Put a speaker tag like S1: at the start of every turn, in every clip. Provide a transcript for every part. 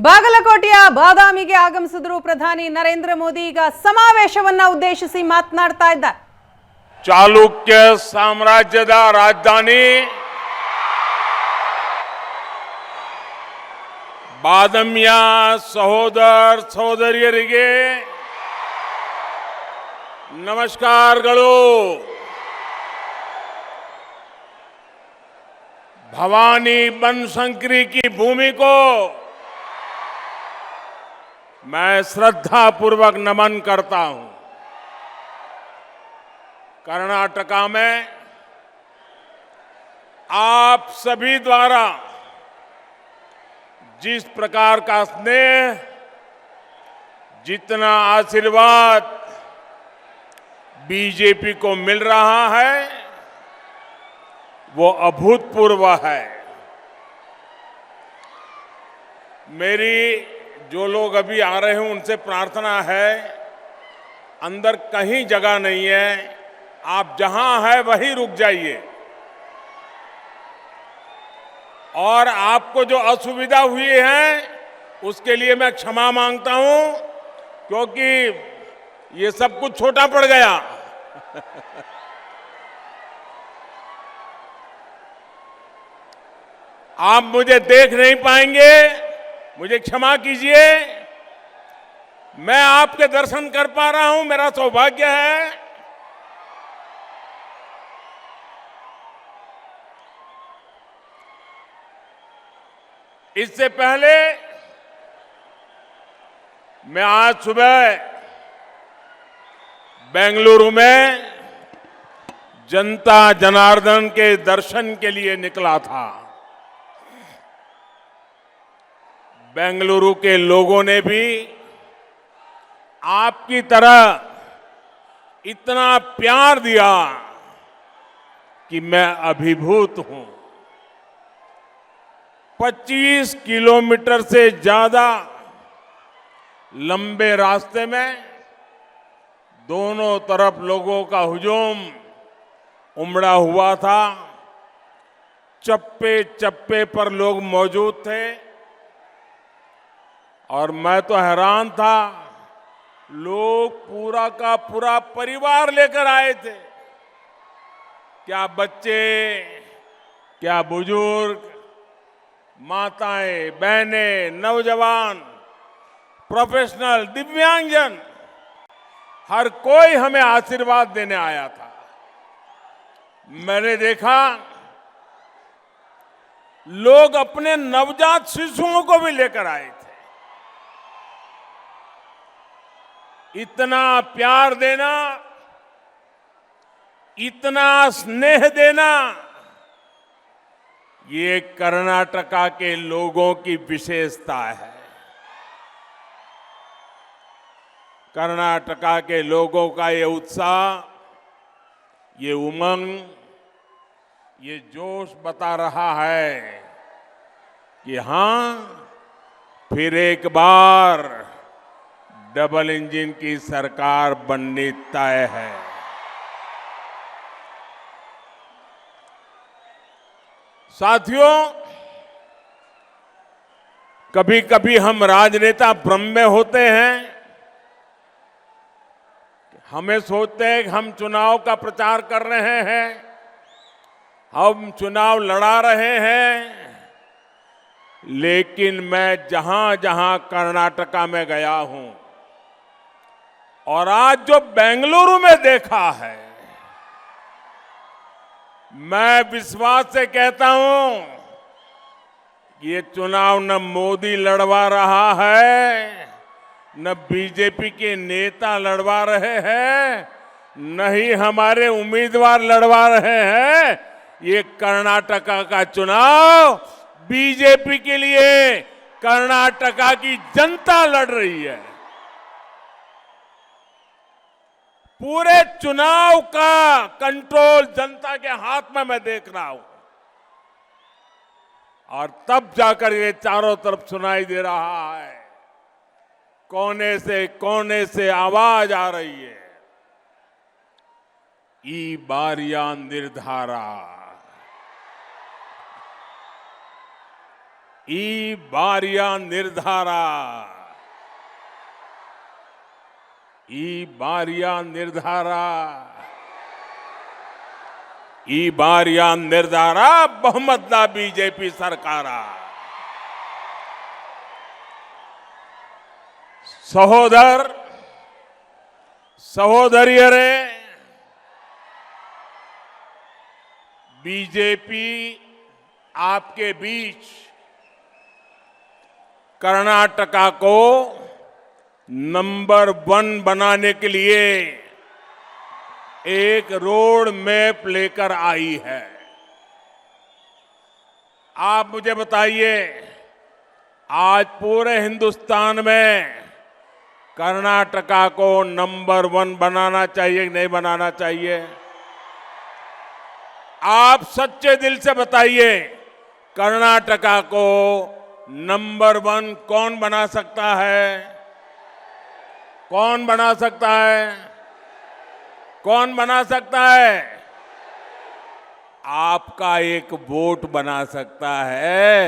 S1: ಬಾಗಲಕೋಟೆಯ ಬಾದಾಮಿಗೆ ಆಗಮಿಸಿದ್ರು ಪ್ರಧಾನಿ ನರೇಂದ್ರ ಮೋದಿ ಈಗ ಸಮಾವೇಶವನ್ನ ಉದ್ದೇಶಿಸಿ ಮಾತನಾಡ್ತಾ ಇದ್ದಾರೆ.
S2: ಚಾಲುಕ್ಯ ಸಾಮ್ರಾಜ್ಯದ ರಾಜಧಾನಿ ಬಾದಾಮಿಯ ಸಹೋದರ ಸಹೋದರಿಯರಿಗೆ ನಮಸ್ಕಾರಗಳು. भवानी बनशंकरी की भूमि को मैं श्रद्धा पूर्वक नमन करता हूं. कर्नाटका में आप सभी द्वारा जिस प्रकार का स्नेह, जितना आशीर्वाद बीजेपी को मिल रहा है वो अभूतपूर्व है. मेरी जो लोग अभी आ रहे हैं उनसे प्रार्थना है, अंदर कहीं जगह नहीं है, आप जहां हैं वहीं रुक जाइए. और आपको जो असुविधा हुई है उसके लिए मैं क्षमा मांगता हूं, क्योंकि ये सब कुछ छोटा पड़ गया. आप मुझे देख नहीं पाएंगे, मुझे क्षमा कीजिए. मैं आपके दर्शन कर पा रहा हूं, मेरा सौभाग्य है. इससे पहले मैं आज सुबह बेंगलुरु में जनता जनार्दन के दर्शन के लिए निकला था. बेंगलुरु के लोगों ने भी आपकी तरह इतना प्यार दिया कि मैं अभिभूत हूं. 25 किलोमीटर से ज्यादा लंबे रास्ते में दोनों तरफ लोगों का हुजूम उमड़ा हुआ था. चप्पे चप्पे पर लोग मौजूद थे और मैं तो हैरान था. लोग पूरा का पूरा परिवार लेकर आए थे. क्या बच्चे, क्या बुजुर्ग, माताएं, बहनें, नौजवान, प्रोफेशनल, दिव्यांगजन, हर कोई हमें आशीर्वाद देने आया था. मैंने देखा लोग अपने नवजात शिशुओं को भी लेकर आए थे. इतना प्यार देना, इतना स्नेह देना, ये कर्नाटका के लोगों की विशेषता है. कर्नाटका के लोगों का ये उत्साह, ये उमंग, ये जोश बता रहा है कि हां, फिर एक बार डबल इंजन की सरकार बननी तय है. साथियों, कभी कभी हम राजनेता भ्रम में होते हैं. हमें सोचते हैं कि हम चुनाव का प्रचार कर रहे हैं, हम चुनाव लड़ा रहे हैं. लेकिन मैं जहां जहां कर्नाटका में गया हूं और आज जो बेंगलुरु में देखा है, मैं विश्वास से कहता हूं ये चुनाव न मोदी लड़वा रहा है, न बीजेपी के नेता लड़वा रहे हैं, न ही हमारे उम्मीदवार लड़वा रहे हैं. ये कर्नाटका का चुनाव बीजेपी के लिए कर्नाटका की जनता लड़ रही है. पूरे चुनाव का कंट्रोल जनता के हाथ में मैं देख रहा हूं. और तब जाकर ये चारों तरफ सुनाई दे रहा है, कोने से आवाज आ रही है, ई बारिया निर्धारा. ಈ ಬಾರಿಯ ನಿರ್ಧಾರ ಈ ಬಾರಿಯ ನಿರ್ಧಾರ ಈ ಬಾರಿಯ ನಿರ್ಧಾರ ಬಹುಮತದ ಬಿಜೆಪಿ ಸರ್ಕಾರ ಸಹೋದರಿಯರೇ बीजेपी आपके बीच कर्नाटका को नंबर 1 बनाने के लिए एक रोड मैप लेकर आई है। आप मुझे बताइए, आज पूरे हिंदुस्तान में कर्नाटका को नंबर 1 बनाना चाहिए कि नहीं बनाना चाहिए? आप सच्चे दिल से बताइए, कर्नाटका को नंबर 1 कौन बना सकता है? कौन बना सकता है? कौन बना सकता है? आपका एक वोट बना सकता है।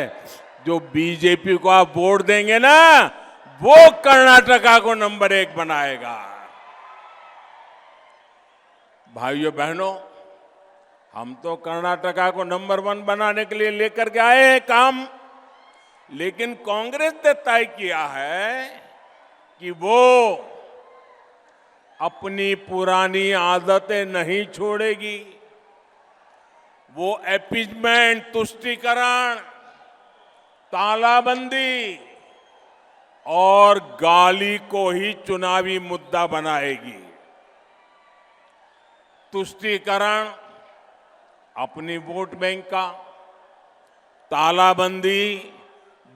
S2: जो बीजेपी को आप वोट देंगे ना, वो कर्नाटका को नंबर 1 बनाएगा। भाइयों बहनों, हम तो कर्नाटका को नंबर 1 बनाने के लिए लेकर के आए हैं काम, लेकिन कांग्रेस ने तय किया है कि वो अपनी पुरानी आदतें नहीं छोड़ेगी। वो एपीजमेंट, तुष्टीकरण, तालाबंदी और गाली को ही चुनावी मुद्दा बनाएगी। तुष्टीकरण अपनी वोट बैंक का, तालाबंदी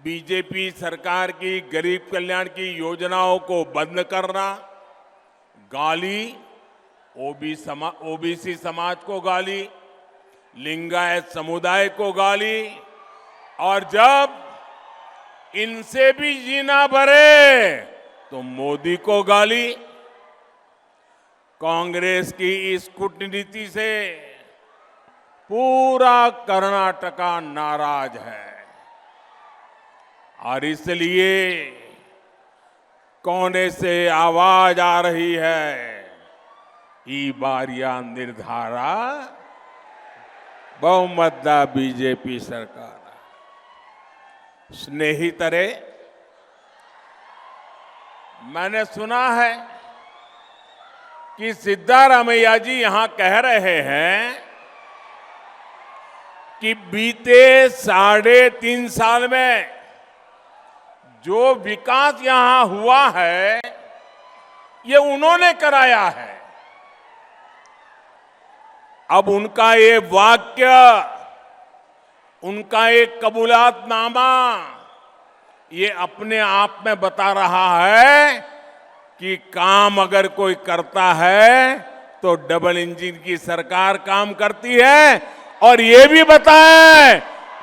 S2: बीजेपी सरकार की गरीब कल्याण की योजनाओं को बंद करना, गाली ओबीसी समाज को गाली, लिंगायत समुदाय को गाली, और जब इनसे भी जीना भरे तो मोदी को गाली। कांग्रेस की इस कूटनीति से पूरा कर्नाटका नाराज है और इसलिए कोने से आवाज आ रही है, ಈ ಬಾರಿಯ ನಿರ್ಧಾರ ಬಹುಮತದ ಬಿಜೆಪಿ ಸರ್ಕಾರ। स्नेहितरे, मैंने सुना है कि सिद्धारामैया जी यहां कह रहे हैं कि बीते 3.5 साल में जो विकास यहां हुआ है, ये उन्होंने कराया है। अब उनका ये वाक्य, उनका एक कबूलातनामा, ये अपने आप में बता रहा है कि काम अगर कोई करता है तो डबल इंजन की सरकार काम करती है, और ये भी बताएं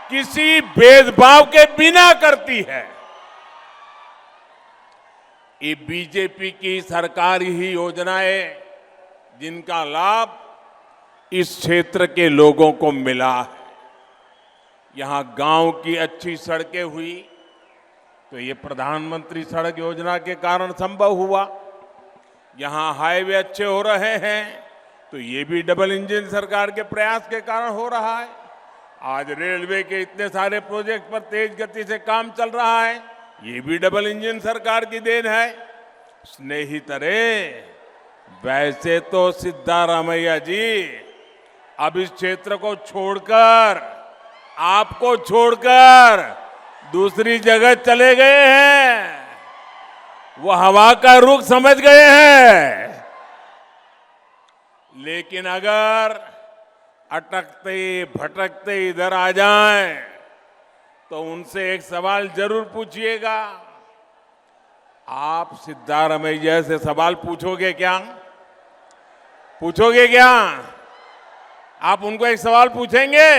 S2: किसी भेदभाव के बिना करती है। ये बीजेपी की सरकारी ही योजनाएं जिनका लाभ इस क्षेत्र के लोगों को मिला है। यहां गांव की अच्छी सड़कें हुई तो ये प्रधानमंत्री सड़क योजना के कारण संभव हुआ। यहां हाईवे अच्छे हो रहे हैं तो ये भी डबल इंजन सरकार के प्रयास के कारण हो रहा है। आज रेलवे के इतने सारे प्रोजेक्ट पर तेज गति से काम चल रहा है, ये भी डबल इंजन सरकार की देन है। स्नेहितरे, वैसे तो सिद्धारामैया जी अब इस क्षेत्र को छोड़कर, आपको छोड़कर दूसरी जगह चले गए हैं। वो हवा का रुख समझ गए हैं। लेकिन अगर अटकते भटकते इधर आ जाएं तो उनसे एक सवाल जरूर पूछिएगा। आप सिद्धारामैया से सवाल पूछोगे क्या? पूछोगे क्या? आप उनको एक सवाल पूछेंगे?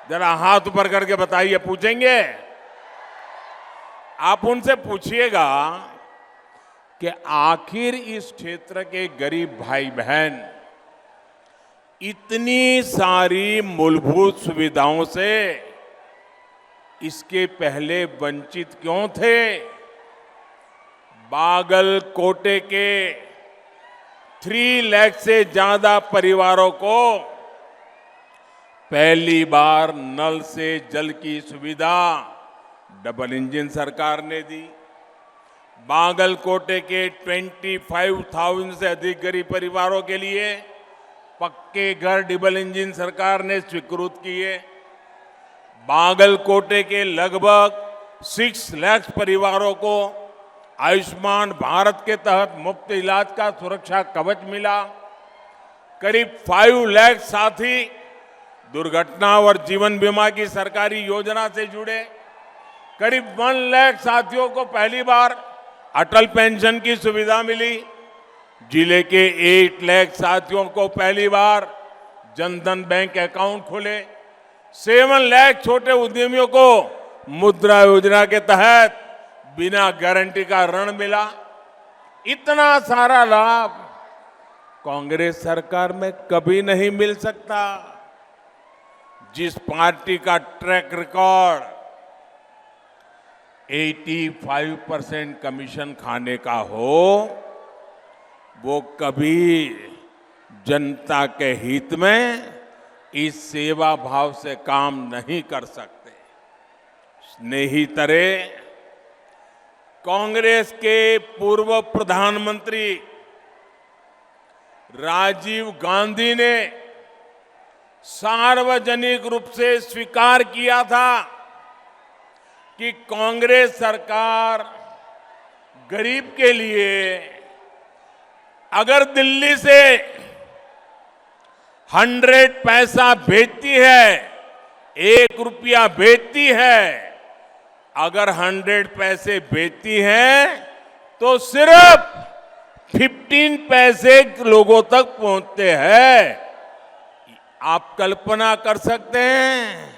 S2: जरा हाथ ऊपर करके बताइए, पूछेंगे? आप उनसे पूछिएगा कि आखिर इस क्षेत्र के गरीब भाई बहन इतनी सारी मूलभूत सुविधाओं से इसके पहले वंचित क्यों थे? बागलकोटे के 3 लाख से ज्यादा परिवारों को पहली बार नल से जल की सुविधा डबल इंजन सरकार ने दी। बागलकोटे के 25,000 से अधिक गरीब परिवारों के लिए पक्के घर डबल इंजन सरकार ने स्वीकृत किए। बागलकोटे के लगभग 6 लाख परिवारों को आयुष्मान भारत के तहत मुफ्त इलाज का सुरक्षा कवच मिला। करीब 5 लाख साथी दुर्घटना और जीवन बीमा की सरकारी योजना से जुड़े। करीब 1 लाख साथियों को पहली बार अटल पेंशन की सुविधा मिली। जिले के 8 लाख साथियों को पहली बार जनधन बैंक अकाउंट खुले। 7 लाख छोटे उद्यमियों को मुद्रा योजना के तहत बिना गारंटी का ऋण मिला। इतना सारा लाभ कांग्रेस सरकार में कभी नहीं मिल सकता। जिस पार्टी का ट्रैक रिकॉर्ड 85% कमीशन खाने का हो, वो कभी जनता के हित में इस सेवा भाव से काम नहीं कर सकते। स्नेहितरे, कांग्रेस के पूर्व प्रधानमंत्री राजीव गांधी ने सार्वजनिक रूप से स्वीकार किया था कि कांग्रेस सरकार गरीब के लिए अगर दिल्ली से 100 पैसा भेजती है, 1 रुपया भेजती है, अगर 100 पैसे भेजती है तो सिर्फ 15 पैसे लोगों तक पहुंचते हैं। आप कल्पना कर सकते हैं,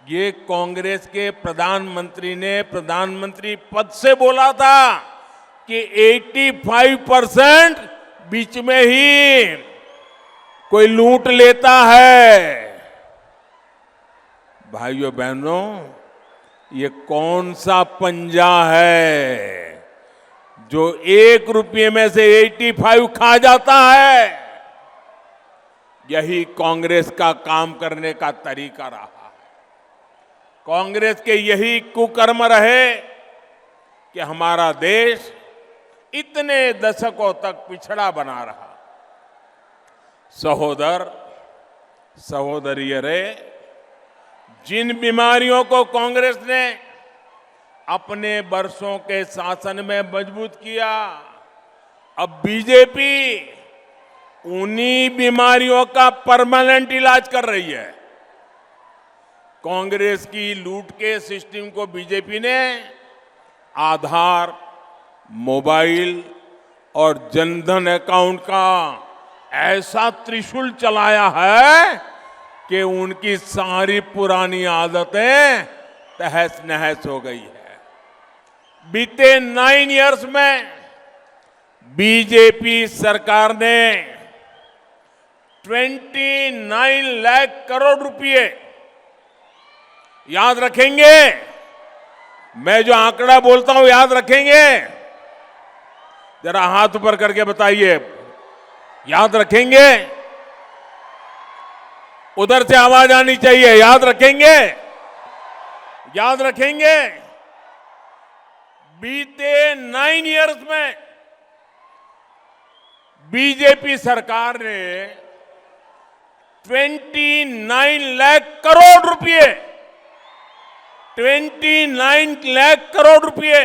S2: ये कांग्रेस के प्रधानमंत्री ने प्रधानमंत्री पद से बोला था कि 85% बीच में ही कोई लूट लेता है। भाइयों बहनों, ये कौन सा पंजा है जो 1 रुपये में से 85 खा जाता है? यही कांग्रेस का काम करने का तरीका रहा। कांग्रेस के यही कुकर्म रहे कि हमारा देश इतने दशकों तक पिछड़ा बना रहा। सहोदर सहोदरियरे, जिन बीमारियों को कांग्रेस ने अपने वर्षों के शासन में मजबूत किया, अब बीजेपी उन्हीं बीमारियों का परमानेंट इलाज कर रही है। कांग्रेस की लूट के सिस्टम को बीजेपी ने आधार, मोबाइल और जनधन अकाउंट का ऐसा त्रिशूल चलाया है कि उनकी सारी पुरानी आदतें तहस नहस हो गई है। बीते 9 इयर्स में बीजेपी सरकार ने 29 लाख करोड़ रुपए, याद रखेंगे? मैं जो आंकड़ा बोलता हूं याद रखेंगे? जरा हाथ ऊपर करके बताइए, याद रखेंगे? उधर से आवाज आनी चाहिए, याद रखेंगे? याद रखेंगे? बीते 9 इयर्स में बीजेपी सरकार ने 29 लाख करोड़ रुपए 29 लाख करोड़ रुपए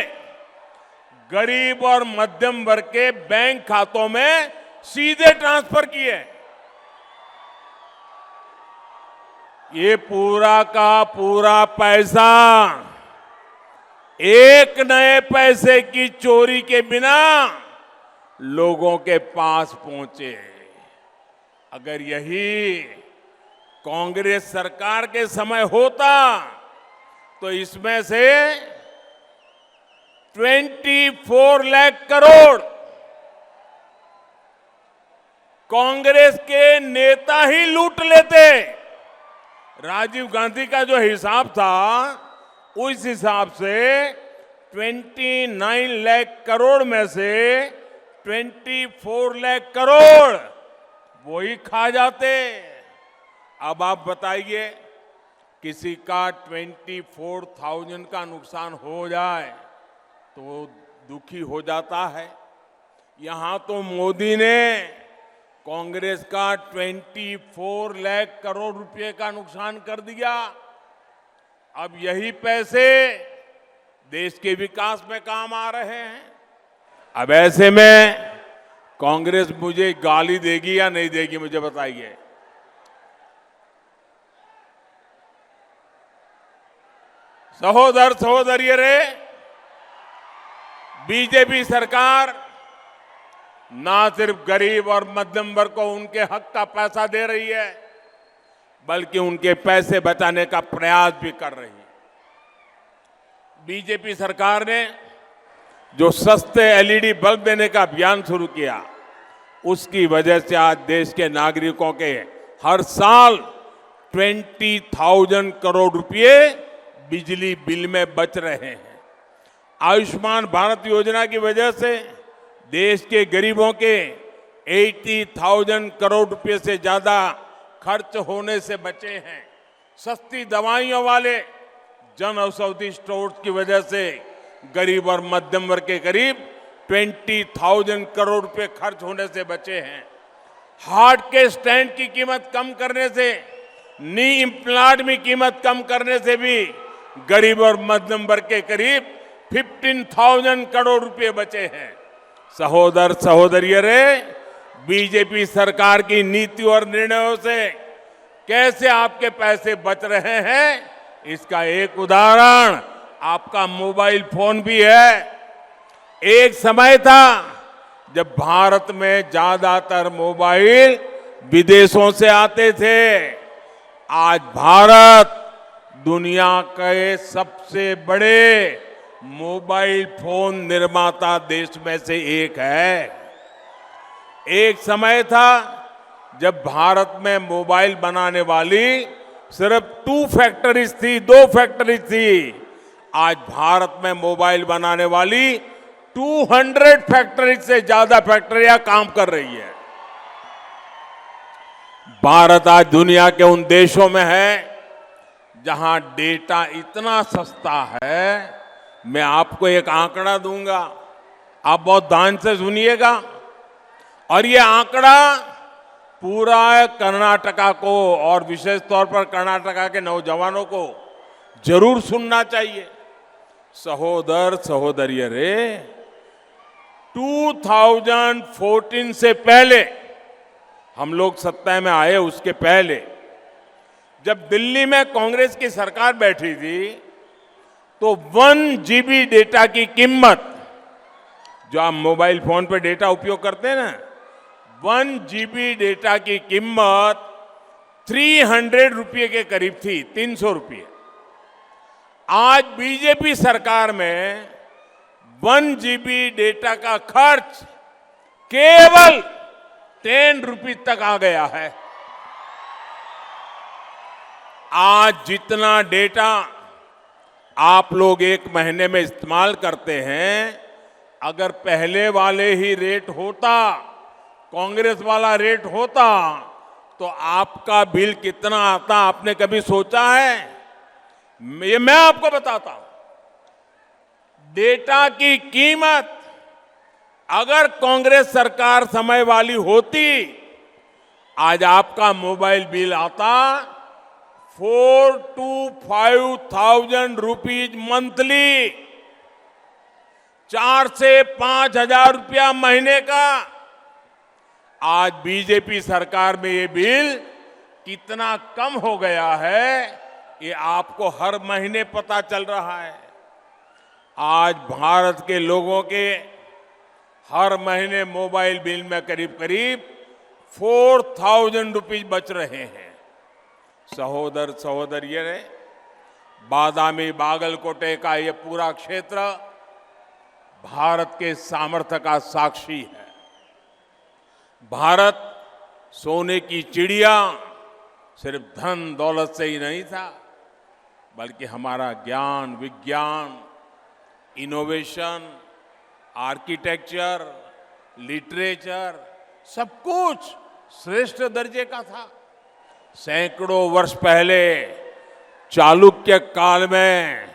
S2: गरीब और मध्यम वर्ग के बैंक खातों में सीधे ट्रांसफर किए। ये पूरा का पूरा पैसा एक नए पैसे की चोरी के बिना लोगों के पास पहुंचे। अगर यही कांग्रेस सरकार के समय होता तो इसमें से 24 लाख करोड़ कांग्रेस के नेता ही लूट लेते। राजीव गांधी का जो हिसाब था उस हिसाब से 29 लाख करोड़ में से 24 लाख करोड़ वही खा जाते। अब आप बताइए, किसी का 24,000 का नुकसान हो जाए तो वो दुखी हो जाता है। यहां तो मोदी ने कांग्रेस का 24 लाख करोड़ रुपए का नुकसान कर दिया। अब यही पैसे देश के विकास में काम आ रहे हैं। अब ऐसे में कांग्रेस मुझे गाली देगी या नहीं देगी, मुझे बताइए। सहोदर सहोदरियों रे, बीजेपी सरकार ना सिर्फ गरीब और मध्यम वर्ग को उनके हक का पैसा दे रही है, बल्कि उनके पैसे बचाने का प्रयास भी कर रही है। बीजेपी सरकार ने जो सस्ते एलईडी बल्ब देने का अभियान शुरू किया, उसकी वजह से आज देश के नागरिकों के हर साल 20,000 करोड़ रुपए बिजली बिल में बच रहे हैं। आयुष्मान भारत योजना की वजह से देश के गरीबों के 80,000 करोड़ रुपए से ज्यादा खर्च होने से बचे हैं। सस्ती दवाइयों वाले जन औषधि स्टोर्स की वजह से गरीब और मध्यम वर्ग के करीब 20,000 करोड़ रुपए खर्च होने से बचे हैं। हार्ट के स्टेंट की कीमत कम करने से, नी इम्प्लांट में कीमत कम करने से भी गरीब और मध्यम वर्ग के करीब 15,000 करोड़ रुपए बचे हैं। सहोदर सहोदरियों रे, बीजेपी सरकार की नीति और निर्णयों से कैसे आपके पैसे बच रहे हैं, इसका एक उदाहरण आपका मोबाइल फोन भी है। एक समय था जब भारत में ज्यादातर मोबाइल विदेशों से आते थे। आज भारत दुनिया के सबसे बड़े मोबाइल फोन निर्माता देश में से एक है। एक समय था जब भारत में मोबाइल बनाने वाली सिर्फ 2 फैक्ट्रीज थी, 2 फैक्ट्रीज थी। आज भारत में मोबाइल बनाने वाली 200 फैक्ट्रीज से ज्यादा फैक्ट्रियां काम कर रही है। भारत आज दुनिया के उन देशों में है जहां डेटा इतना सस्ता है। मैं आपको एक आंकड़ा दूंगा, आप बहुत ध्यान से सुनिएगा, और ये आंकड़ा पूरा कर्नाटका को और विशेष तौर पर कर्नाटका के नौजवानों को जरूर सुनना चाहिए। सहोदर सहोदरियों रे, 2014 से पहले, हम लोग सत्ता में आए उसके पहले, जब दिल्ली में कांग्रेस की सरकार बैठी थी तो 1 GB डेटा की कीमत, जो आप मोबाइल फोन पे डेटा उपयोग करते हैं ना, 1 GB डेटा की कीमत 300 रुपये के करीब थी, 300 रुपये। आज बीजेपी सरकार में 1 GB डेटा का खर्च केवल 10 रुपये तक आ गया है। आज जितना डेटा आप लोग एक महीने में इस्तेमाल करते हैं, अगर पहले वाले ही रेट होता, कांग्रेस वाला रेट होता, तो आपका बिल कितना आता, आपने कभी सोचा है? ये मैं आपको बताता हूं। डेटा की कीमत अगर कांग्रेस सरकार समय वाली होती, आज आपका मोबाइल बिल आता 4,000 to 5,000 रुपीज मंथली, 4 से 5,000 रुपया महीने का। आज बीजेपी सरकार में ये बिल कितना कम हो गया है, ये आपको हर महीने पता चल रहा है। आज भारत के लोगों के हर महीने मोबाइल बिल में करीब करीब 4,000 रुपीज बच रहे हैं। सहोदर सहोदरियों ने, बादामी बागलकोटे का ये पूरा क्षेत्र भारत के सामर्थ्य का साक्षी है। भारत सोने की चिड़िया सिर्फ धन दौलत से ही नहीं था, बल्कि हमारा ज्ञान, विज्ञान, इनोवेशन, आर्किटेक्चर, लिटरेचर, सब कुछ श्रेष्ठ दर्जे का था। सैकड़ों वर्ष पहले चालुक्य काल में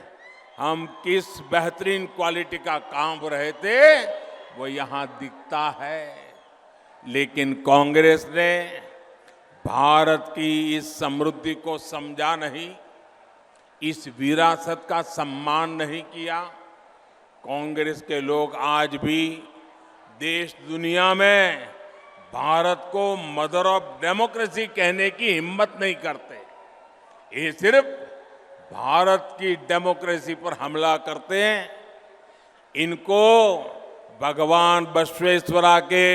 S2: हम किस बेहतरीन क्वालिटी का काम कर रहे थे वो यहां दिखता है। लेकिन कांग्रेस ने भारत की इस समृद्धि को समझा नहीं, इस विरासत का सम्मान नहीं किया। कांग्रेस के लोग आज भी देश दुनिया में भारत को मदर ऑफ डेमोक्रेसी कहने की हिम्मत नहीं करते। ये सिर्फ भारत की डेमोक्रेसी पर हमला करते हैं। इनको भगवान बसवेश्वरा के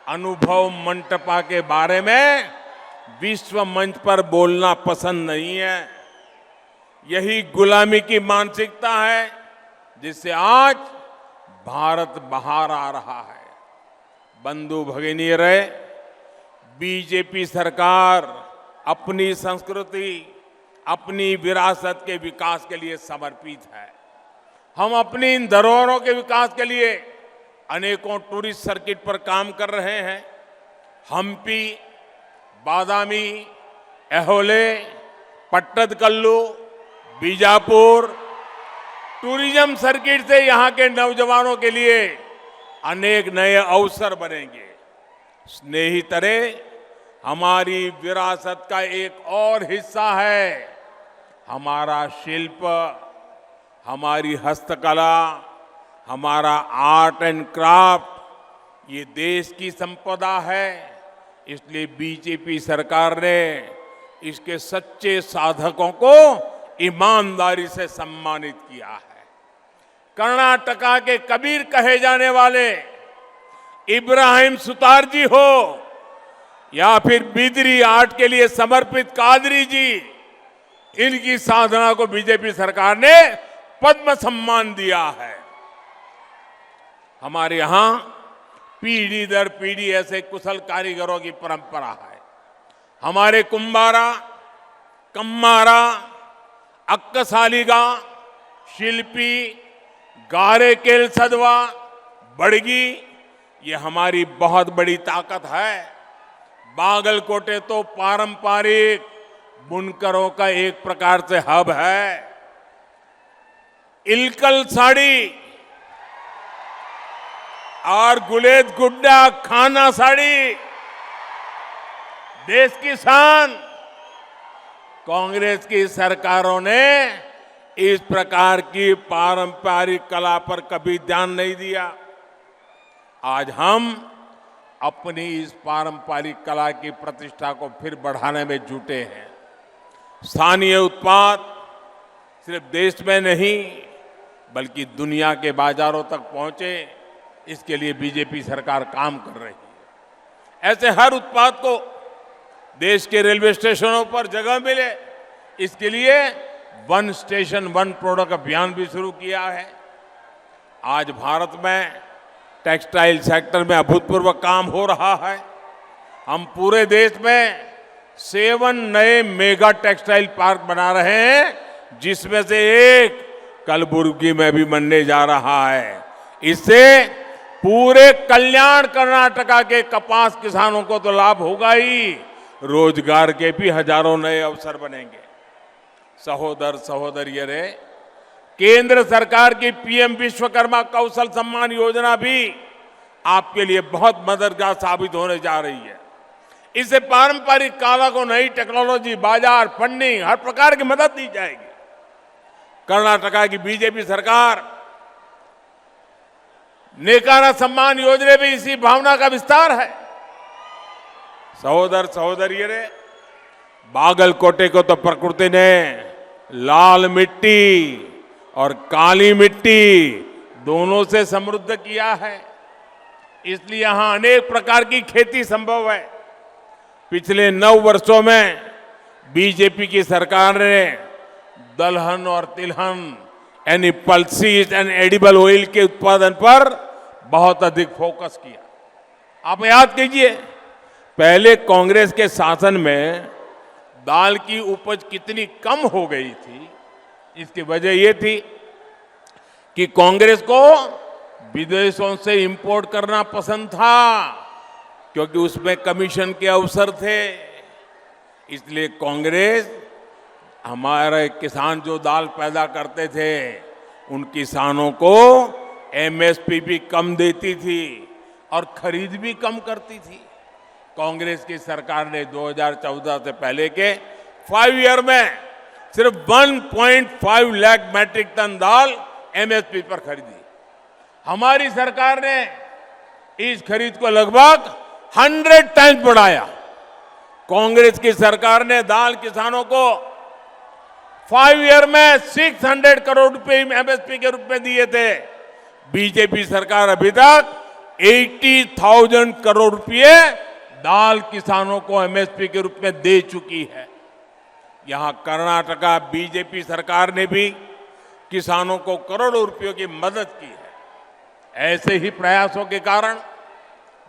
S2: अनुभव मंटपा के बारे में विश्व मंच पर बोलना पसंद नहीं है। यही गुलामी की मानसिकता है जिससे आज भारत बाहर आ रहा है। बंधु भगिनी रहे, बीजेपी सरकार अपनी संस्कृति, अपनी विरासत के विकास के लिए समर्पित है। हम अपनी इन धरोहरों के विकास के लिए अनेकों टूरिस्ट सर्किट पर काम कर रहे हैं। हम्पी, बादामी, ऐहोले, पट्टदकल्लू, बीजापुर टूरिज्म सर्किट से यहां के नौजवानों के लिए अनेक नए अवसर बनेंगे। स्नेहितरे, हमारी विरासत का एक और हिस्सा है हमारा शिल्प, हमारी हस्तकला, हमारा आर्ट एंड क्राफ्ट। ये देश की संपदा है। इसलिए बीजेपी सरकार ने इसके सच्चे साधकों को ईमानदारी से सम्मानित किया है। कर्नाटका के कबीर कहे जाने वाले इब्राहिम सुतार जी हो या फिर बिदरी आर्ट के लिए समर्पित कादरी जी, इनकी साधना को बीजेपी सरकार ने पद्म सम्मान दिया है। हमारे यहां पीढ़ी दर पीढ़ी ऐसे कुशल कारीगरों की परंपरा है। हमारे कुंभारा, कम्मारा, अक्कसालिगा, शिल्पी, गारेकेल सदवा, बड़गी, ये हमारी बहुत बड़ी ताकत है। बागलकोटे तो पारंपरिक बुनकरों का एक प्रकार से हब है। इलकल साड़ी और गुलेद गुड्डा खाना साड़ी देश की शान। कांग्रेस की सरकारों ने इस प्रकार की पारंपरिक कला पर कभी ध्यान नहीं दिया। आज हम अपनी इस पारंपरिक कला की प्रतिष्ठा को फिर बढ़ाने में जुटे हैं। स्थानीय उत्पाद सिर्फ देश में नहीं बल्कि दुनिया के बाजारों तक पहुंचे, इसके लिए बीजेपी सरकार काम कर रही है। ऐसे हर उत्पाद को देश के रेलवे स्टेशनों पर जगह मिले, इसके लिए वन स्टेशन वन प्रोडक्ट अभियान भी शुरू किया है। आज भारत में टेक्सटाइल सेक्टर में अभूतपूर्व काम हो रहा है। हम पूरे देश में 7 नए मेगा टेक्सटाइल पार्क बना रहे हैं, जिसमें से एक कलबुर्गी में भी बनने जा रहा है। इससे पूरे कल्याण कर्नाटका के कपास किसानों को तो लाभ होगा ही, रोजगार के भी हजारों नए अवसर बनेंगे। सहोदर सहोदरियों, केंद्र सरकार की पीएम विश्वकर्मा कौशल सम्मान योजना भी आपके लिए बहुत मददगार साबित होने जा रही है। इससे पारंपरिक कला को नई टेक्नोलॉजी, बाजार, फंडिंग, हर प्रकार की मदद दी जाएगी। कर्नाटका की बीजेपी सरकार नेकारा सम्मान योजना भी इसी भावना का विस्तार है। सहोदर सहोदरियों, बागलकोटे को तो प्रकृति ने लाल मिट्टी और काली मिट्टी दोनों से समृद्ध किया है। इसलिए यहां अनेक प्रकार की खेती संभव है। पिछले 9 वर्षों में बीजेपी की सरकार ने दलहन और तिलहन यानी पल्सीज एंड एडिबल ऑयल के उत्पादन पर बहुत अधिक फोकस किया। आप याद कीजिए, पहले कांग्रेस के शासन में दाल की उपज कितनी कम हो गई थी, इसकी वजह ये थी कि कांग्रेस को विदेशों से इंपोर्ट करना पसंद था, क्योंकि उसमें कमीशन के अवसर थे। इसलिए कांग्रेस हमारे किसान जो दाल पैदा करते थे उन किसानों को एमएसपी भी कम देती थी और खरीद भी कम करती थी। कांग्रेस की सरकार ने 2014 से पहले के 5 ईयर में सिर्फ 1.5 लाख मैट्रिक टन दाल एमएसपी पर खरीदी। हमारी सरकार ने इस खरीद को लगभग 100 टाइम्स बढ़ाया। कांग्रेस की सरकार ने दाल किसानों को 5 ईयर में 600 करोड़ रुपए एमएसपी के रूप में दिए थे। बीजेपी सरकार अभी तक 80,000 करोड़ रुपए दाल किसानों को एमएसपी के रूप में दे चुकी है। यहां कर्नाटका बीजेपी सरकार ने भी किसानों को करोड़ों रुपयों की मदद की है। ऐसे ही प्रयासों के कारण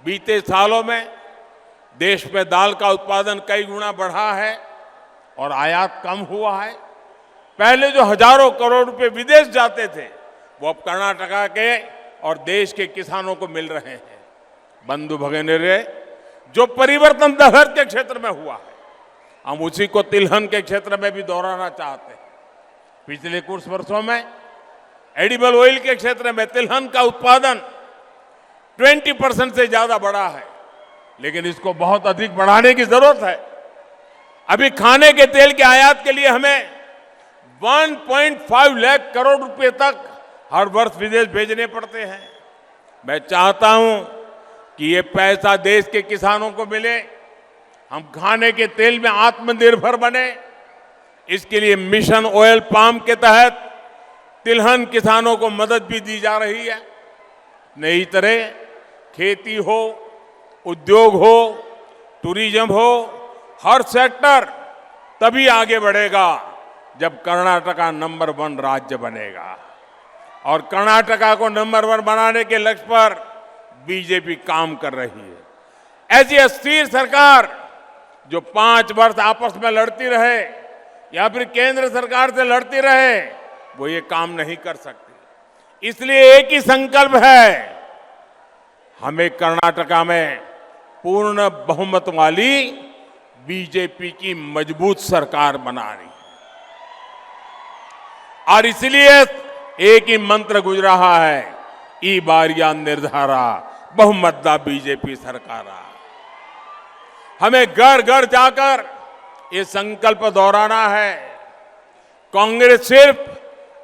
S2: बीते सालों में देश में दाल का उत्पादन कई गुना बढ़ा है और आयात कम हुआ है। पहले जो हजारों करोड़ रुपए विदेश जाते थे वो अब कर्नाटका के और देश के किसानों को मिल रहे हैं। बंधु भगिनीरे, जो परिवर्तन दलहन के क्षेत्र में हुआ है हम उसी को तिलहन के क्षेत्र में भी दोहराना चाहते हैं। पिछले कुछ वर्षों में एडिबल ऑयल के क्षेत्र में तिलहन का उत्पादन 20% से ज्यादा बढ़ा है, लेकिन इसको बहुत अधिक बढ़ाने की जरूरत है। अभी खाने के तेल के आयात के लिए हमें 1.5 लाख करोड़ रुपए तक हर वर्ष विदेश भेजने पड़ते हैं। मैं चाहता हूं कि ये पैसा देश के किसानों को मिले, हम खाने के तेल में आत्मनिर्भर बने। इसके लिए मिशन ऑयल पाम के तहत तिलहन किसानों को मदद भी दी जा रही है। नई तरह खेती हो, उद्योग हो, टूरिज्म हो, हर सेक्टर तभी आगे बढ़ेगा जब कर्नाटका नंबर 1 राज्य बनेगा। और कर्नाटका को नंबर 1 बनाने के लक्ष्य पर बीजेपी काम कर रही है। ऐसी अस्थिर सरकार जो 5 वर्ष आपस में लड़ती रहे या फिर केंद्र सरकार से लड़ती रहे, वो ये काम नहीं कर सकती। इसलिए एक ही संकल्प है, हमें कर्नाटका में पूर्ण बहुमत वाली बीजेपी की मजबूत सरकार बनानी है। और इसलिए एक ही मंत्र गुजर रहा है, ई बारिया निर्धारा बहुमतदा बीजेपी सरकारा। हमें घर घर जाकर ये संकल्प दोहराना है। कांग्रेस सिर्फ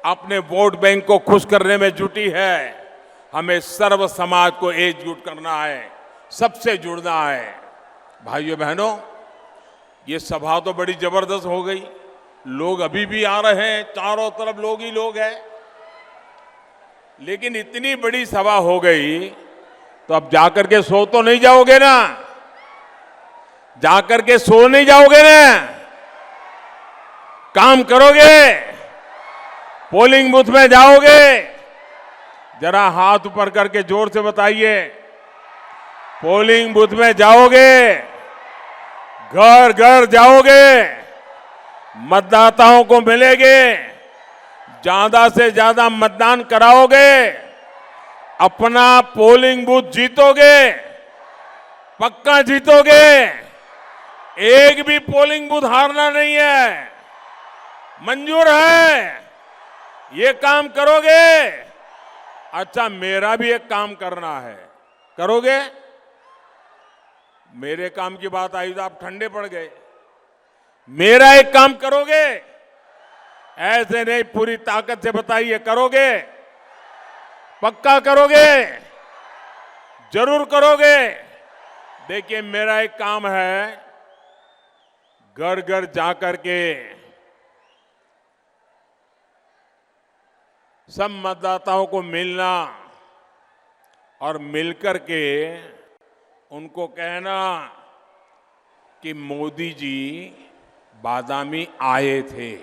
S2: अपने वोट बैंक को खुश करने में जुटी है, हमें सर्व समाज को एकजुट करना है, सबसे जुड़ना है। भाइयों बहनों, ये सभा तो बड़ी जबरदस्त हो गई। लोग अभी भी आ रहे हैं, चारों तरफ लोग ही लोग हैं। लेकिन इतनी बड़ी सभा हो गई तो अब जाकर के सो तो नहीं जाओगे ना? जाकर के सो नहीं जाओगे ना? काम करोगे? पोलिंग बूथ में जाओगे? जरा हाथ ऊपर करके जोर से बताइए। पोलिंग बूथ में जाओगे? घर घर जाओगे? मतदाताओं को मिलेंगे? ज्यादा से ज्यादा मतदान कराओगे? अपना पोलिंग बूथ जीतोगे? पक्का जीतोगे? एक भी पोलिंग बूथ हारना नहीं है। मंजूर है? ये काम करोगे? अच्छा, मेरा भी एक काम करना है, करोगे? मेरे काम की बात आई तो आप ठंडे पड़ गए। मेरा एक काम करोगे? ऐसे नहीं, पूरी ताकत से बताइए, करोगे? पक्का करोगे? जरूर करोगे? देखिए, मेरा एक काम है, घर घर जाकर के सब मतदाताओं को मिलना और मिलकर के उनको कहना कि मोदी जी बादामी आए थे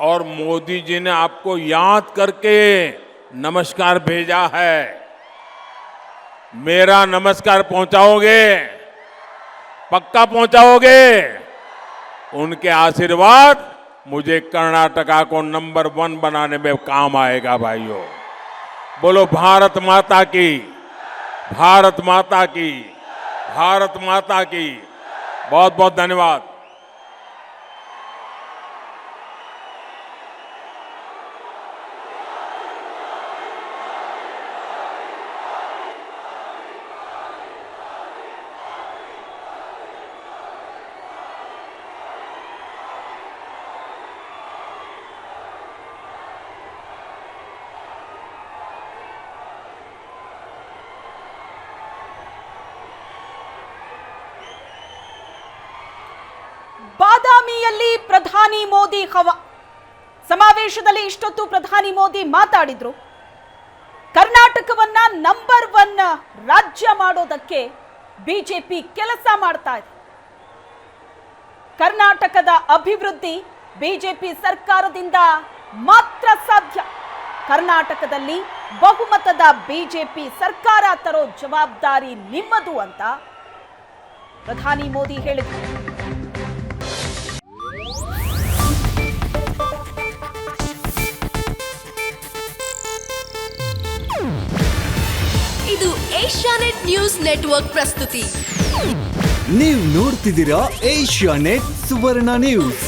S2: और मोदी जी ने आपको याद करके नमस्कार भेजा है। मेरा नमस्कार पहुंचाओगे? पक्का पहुंचाओगे? उनके आशीर्वाद मुझे कर्नाटका को नंबर 1 बनाने में काम आएगा भाइयों। बोलो भारत माता की, भारत माता की, भारत माता की। बहुत बहुत धन्यवाद।
S1: ಬಾದಾಮಿಯಲ್ಲಿ ಪ್ರಧಾನಿ ಮೋದಿ ಹವಾ. ಸಮಾವೇಶದಲ್ಲಿ ಇಷ್ಟೊತ್ತು ಪ್ರಧಾನಿ ಮೋದಿ ಮಾತಾಡಿದ್ರು. ಕರ್ನಾಟಕವನ್ನ ನಂಬರ್ 1 ರಾಜ್ಯ ಮಾಡೋದಕ್ಕೆ ಬಿಜೆಪಿ ಕೆಲಸ ಮಾಡ್ತಾ ಇದೆ. ಕರ್ನಾಟಕದ ಅಭಿವೃದ್ಧಿ ಬಿಜೆಪಿ ಸರ್ಕಾರದಿಂದ ಮಾತ್ರ ಸಾಧ್ಯ. ಕರ್ನಾಟಕದಲ್ಲಿ ಬಹುಮತದ ಬಿಜೆಪಿ ಸರ್ಕಾರ ತರೋ ಜವಾಬ್ದಾರಿ ನಿಮ್ಮದು ಅಂತ ಪ್ರಧಾನಿ ಮೋದಿ ಹೇಳಿದರು.
S3: ಇದು ಏಷ್ಯಾನೆಟ್ ನ್ಯೂಸ್ ನೆಟ್ವರ್ಕ್ ಪ್ರಸ್ತುತಿ.
S4: ನೀವು ನೋಡ್ತಿದ್ದೀರಾ ಏಷ್ಯಾನೆಟ್ ಸುವರ್ಣ ನ್ಯೂಸ್.